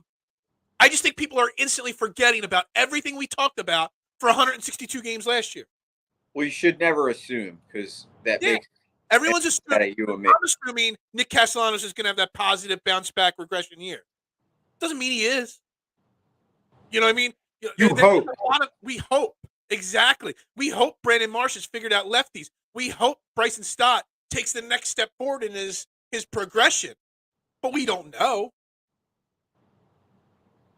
just think people are instantly forgetting about everything we talked about for 162 games last year. Well, you should never assume because makes everyone's assuming. I'm assuming Nick Castellanos is going to have that positive bounce back regression year. Doesn't mean he is. You know what I mean? You hope. We hope. Exactly. We hope Brandon Marsh has figured out lefties. We hope Bryson Stott takes the next step forward in his progression. But we don't know.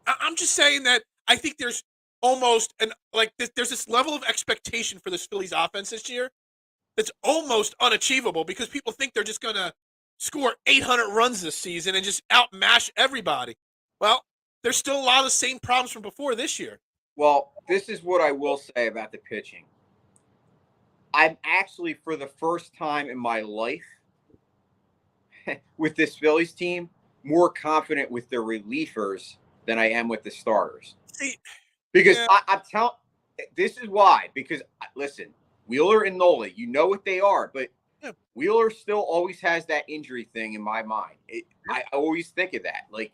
I'm just saying that I think there's almost there's this level of expectation for this Phillies offense this year that's almost unachievable because people think they're just going to score 800 runs this season and just outmash everybody. Well, there's still a lot of the same problems from before this year. Well, this is what I will say about the pitching. I'm actually, for the first time in my life, with this Phillies team, more confident with the relievers than I am with the starters. Because I'm telling, this is why. Because, listen, Wheeler and Nola, you know what they are, but Wheeler still always has that injury thing in my mind. I always think of that. Like,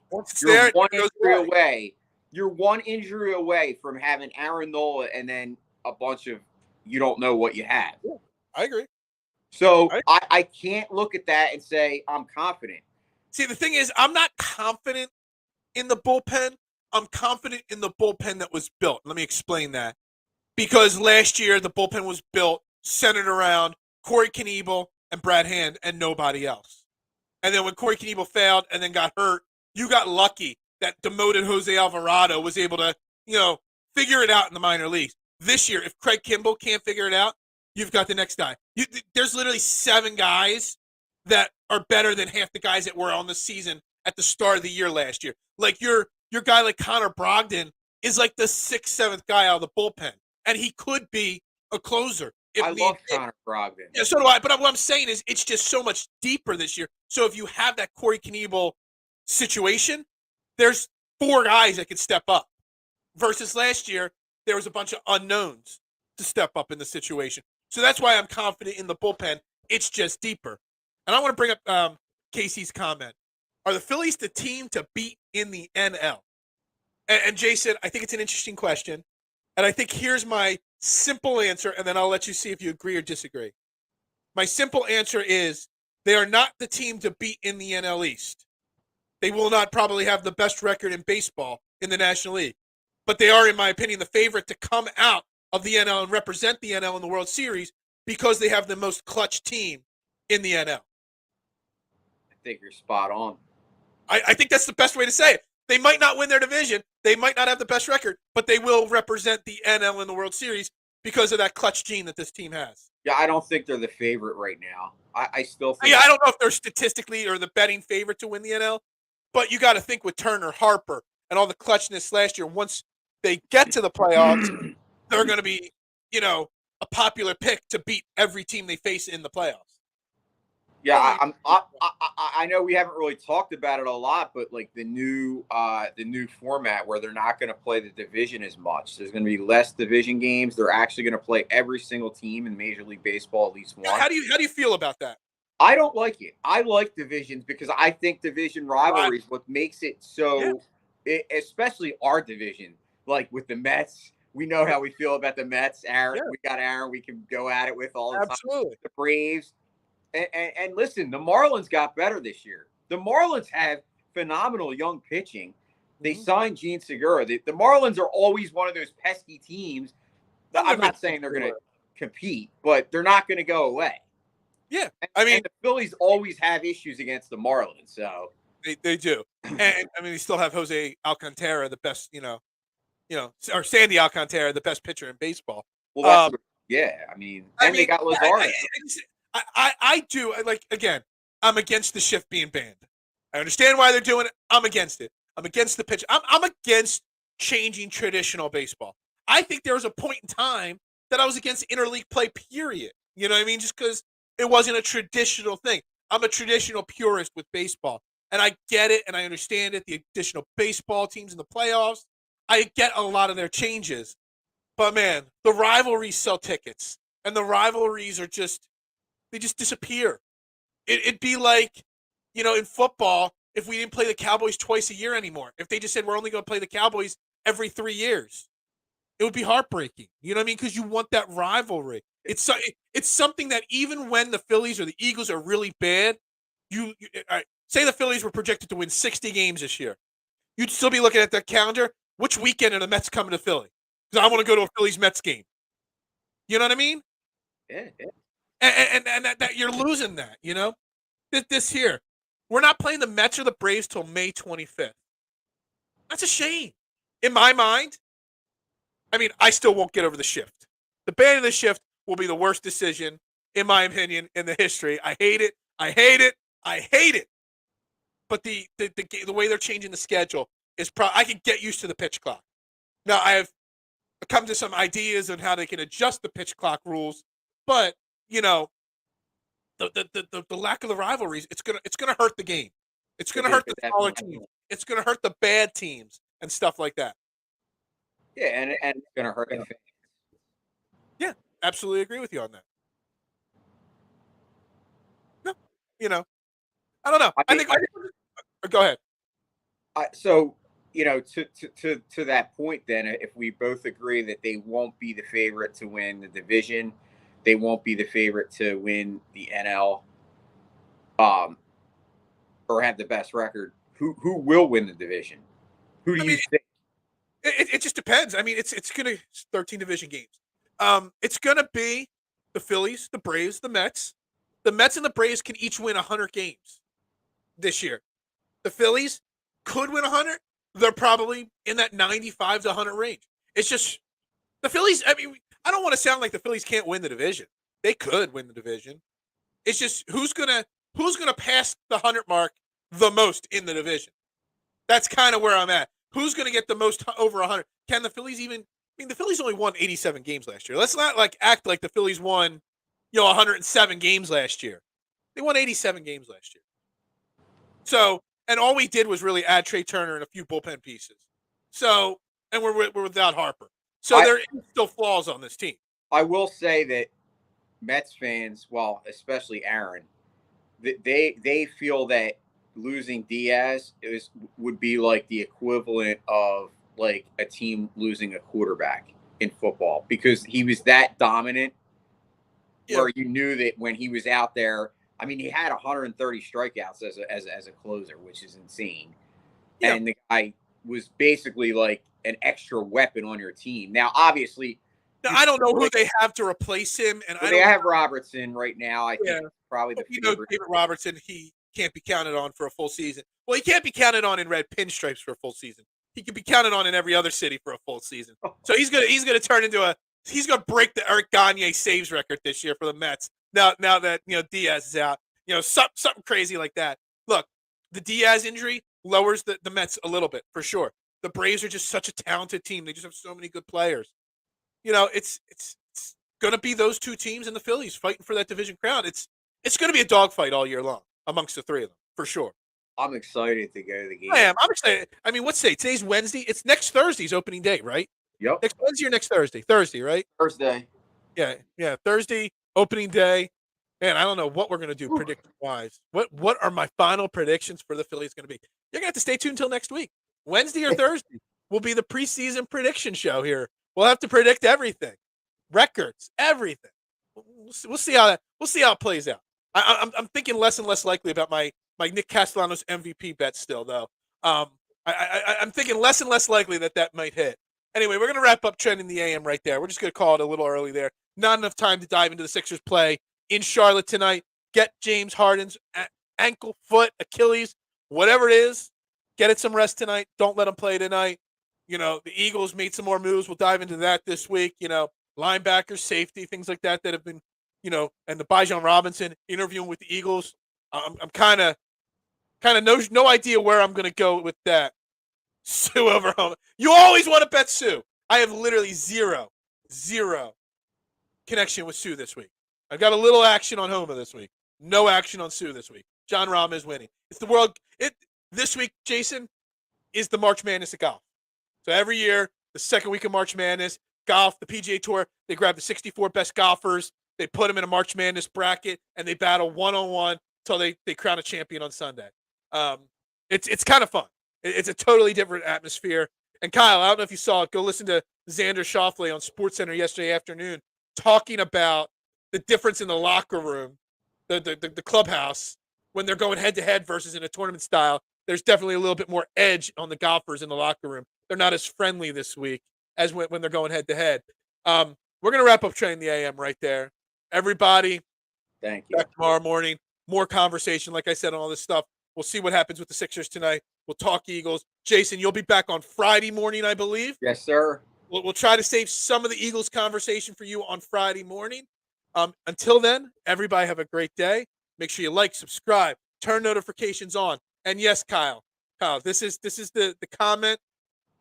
you're one injury away from having Aaron Nola and then a bunch of you don't know what you have. Yeah, I agree. So I can't look at that and say I'm confident. See, the thing is, I'm not confident in the bullpen. I'm confident in the bullpen that was built. Let me explain that. Because last year, the bullpen was built, centered around Corey Knebel and Brad Hand and nobody else. And then when Corey Knebel failed and then got hurt, you got lucky that demoted Jose Alvarado was able to, figure it out in the minor leagues. This year, if Craig Kimbrell can't figure it out, you've got the next guy. There's literally 7 guys that are better than half the guys that were on the season at the start of the year last year. Like your guy like Connor Brogdon is like the 6th, 7th guy out of the bullpen, and he could be a closer. I love Connor Brogdon. Yeah, so do I. But what I'm saying is it's just so much deeper this year. So if you have that Corey Knebel situation, there's 4 guys that could step up. Versus last year, there was a bunch of unknowns to step up in the situation. So that's why I'm confident in the bullpen. It's just deeper. And I want to bring up Casey's comment. Are the Phillies the team to beat in the NL? And Jason, I think it's an interesting question. And I think here's my simple answer, and then I'll let you see if you agree or disagree. My simple answer is they are not the team to beat in the NL East. They will not probably have the best record in baseball in the National League. But they are, in my opinion, the favorite to come out of the NL and represent the NL in the World Series because they have the most clutch team in the NL. I think you're spot on. I think that's the best way to say it. They might not win their division. They might not have the best record, but they will represent the NL in the World Series because of that clutch gene that this team has. Yeah, I don't think they're the favorite right now. I still think. Yeah, I don't know if they're statistically or the betting favorite to win the NL, but you got to think with Turner, Harper, and all the clutchness last year, once they get to the playoffs, they're going to be, a popular pick to beat every team they face in the playoffs. Yeah, I know we haven't really talked about it a lot, but like the new format where they're not going to play the division as much. There's going to be less division games. They're actually going to play every single team in Major League Baseball at least once. How do you feel about that? I don't like it. I like divisions because I think division rivalry is what makes it so, especially our division, like with the Mets. We know how we feel about the Mets. Aaron, we got Aaron. We can go at it with all the time. The Braves. And listen, the Marlins got better this year. The Marlins have phenomenal young pitching. They signed Gene Segura. The Marlins are always one of those pesky teams. I'm not saying they're going to compete, but they're not going to go away. Yeah. And the Phillies always have issues against the Marlins. So they do. And they still have Jose Alcantara, the best, or Sandy Alcantara, the best pitcher in baseball. Well, they got Lazard. I do. Again, I'm against the shift being banned. I understand why they're doing it. I'm against it. I'm against the pitch. I'm against changing traditional baseball. I think there was a point in time that I was against interleague play, period. You know what I mean? Just because it wasn't a traditional thing. I'm a traditional purist with baseball. And I get it and I understand it. The additional baseball teams in the playoffs. I get a lot of their changes. But, man, the rivalries sell tickets. And the rivalries are just... they just disappear. It'd be like, in football, if we didn't play the Cowboys twice a year anymore. If they just said we're only going to play the Cowboys every 3 years, it would be heartbreaking. You know what I mean? Because you want that rivalry. It's something that even when the Phillies or the Eagles are really bad, all right, say the Phillies were projected to win 60 games this year. You'd still be looking at the calendar. Which weekend are the Mets coming to Philly? Because I want to go to a Phillies-Mets game. You know what I mean? Yeah. And that you're losing that, this here. We're not playing the Mets or the Braves till May 25th. That's a shame. In my mind, I still won't get over the shift. The ban of the shift will be the worst decision, in my opinion, in the history. I hate it. I hate it. I hate it. But the way they're changing the schedule is I can get used to the pitch clock. Now, I have come to some ideas on how they can adjust the pitch clock rules, but the lack of the rivalries, it's gonna hurt the game. It's gonna hurt the smaller teams. It's gonna hurt the bad teams and stuff like that. Yeah, and it's gonna hurt the fans. Yeah, absolutely agree with you on that. No, I don't know. I think. Go ahead. So to that point, then, if we both agree that they won't be the favorite to win the division. They won't be the favorite to win the NL, or have the best record. Who will win the division? Who do you think? It just depends. It's gonna 13 division games. It's gonna be the Phillies, the Braves, the Mets. The Mets and the Braves can each win 100 games this year. The Phillies could win 100. They're probably in that 95 to 100 range. It's just the Phillies. I don't want to sound like the Phillies can't win the division. They could win the division. It's just who's gonna pass the 100 mark the most in the division. That's kind of where I'm at. Who's gonna get the most over 100? Can the Phillies even? The Phillies only won 87 games last year. Let's not act like the Phillies won 107 games last year. They won 87 games last year. So, and all we did was really add Trea Turner and a few bullpen pieces. So, and we're without Harper. So there is still flaws on this team. I will say that Mets fans, well, especially Aaron, they feel that losing Diaz would be like the equivalent of like a team losing a quarterback in football because he was that dominant. Yeah. Where you knew that when he was out there, I mean, he had 130 strikeouts as a closer, which is insane. Yeah. And the guy was basically like an extra weapon on your team. Now, obviously, Now, I don't know who they have to replace him, and well, I don't they have Robertson right now. I think probably the favorite. David Robertson, he can't be counted on for a full season. Well, he can't be counted on in red pinstripes for a full season. He can be counted on in every other city for a full season. So he's gonna turn into he's gonna break the Eric Gagne saves record this year for the Mets. Now that Diaz is out, something crazy like that. Look, the Diaz injury lowers the Mets a little bit for sure. The Braves are just such a talented team. They just have so many good players. It's gonna be those two teams and the Phillies fighting for that division crown. It's gonna be a dogfight all year long amongst the three of them for sure. I'm excited to go to the game. I am. I'm excited. I mean, what's today? Today's Wednesday. It's next Thursday's opening day, right? Yep. Next Wednesday or next Thursday? Thursday, right? Thursday. Yeah. Thursday opening day. Man, I don't know what we're gonna do prediction wise. What are my final predictions for the Phillies gonna be? You're gonna have to stay tuned until next week. Wednesday or Thursday will be the preseason prediction show here. We'll have to predict everything, records, everything. We'll see how it plays out. I'm thinking less and less likely about my Nick Castellanos MVP bet still, though. I'm thinking less and less likely that might hit. Anyway, we're going to wrap up Trending the AM right there. We're just going to call it a little early there. Not enough time to dive into the Sixers play in Charlotte tonight. Get James Harden's ankle, foot, Achilles, whatever it is, get it some rest tonight. Don't let him play tonight. The Eagles made some more moves. We'll dive into that this week. Linebackers, safety, things like that have been, and the Bijan Robinson interviewing with the Eagles. I'm kind of no idea where I'm going to go with that. Sue over home. You always want to bet Sue. I have literally zero connection with Sue this week. I've got a little action on Homa this week. No action on Sue this week. John Rahm is winning. It's the world. This week, Jason, is the March Madness of golf. So every year, the second week of March Madness, golf, the PGA Tour, they grab the 64 best golfers, they put them in a March Madness bracket, and they battle one-on-one until they crown a champion on Sunday. It's kind of fun. It's a totally different atmosphere. And Kyle, I don't know if you saw it. Go listen to Xander Schauffele on SportsCenter yesterday afternoon talking about the difference in the locker room, the clubhouse, when they're going head-to-head versus in a tournament style. There's definitely a little bit more edge on the golfers in the locker room. They're not as friendly this week as when they're going head-to-head. We're going to wrap up Training the AM right there. Everybody, thank you. Back tomorrow morning. More conversation, like I said, on all this stuff. We'll see what happens with the Sixers tonight. We'll talk Eagles. Jason, you'll be back on Friday morning, I believe. Yes, sir. We'll try to save some of the Eagles conversation for you on Friday morning. Until then, everybody have a great day. Make sure you like, subscribe, turn notifications on. And yes, Kyle, this is the comment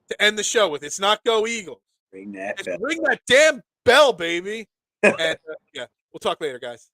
to end the show with. It's not Go Eagles. Ring that damn bell, baby. And we'll talk later, guys.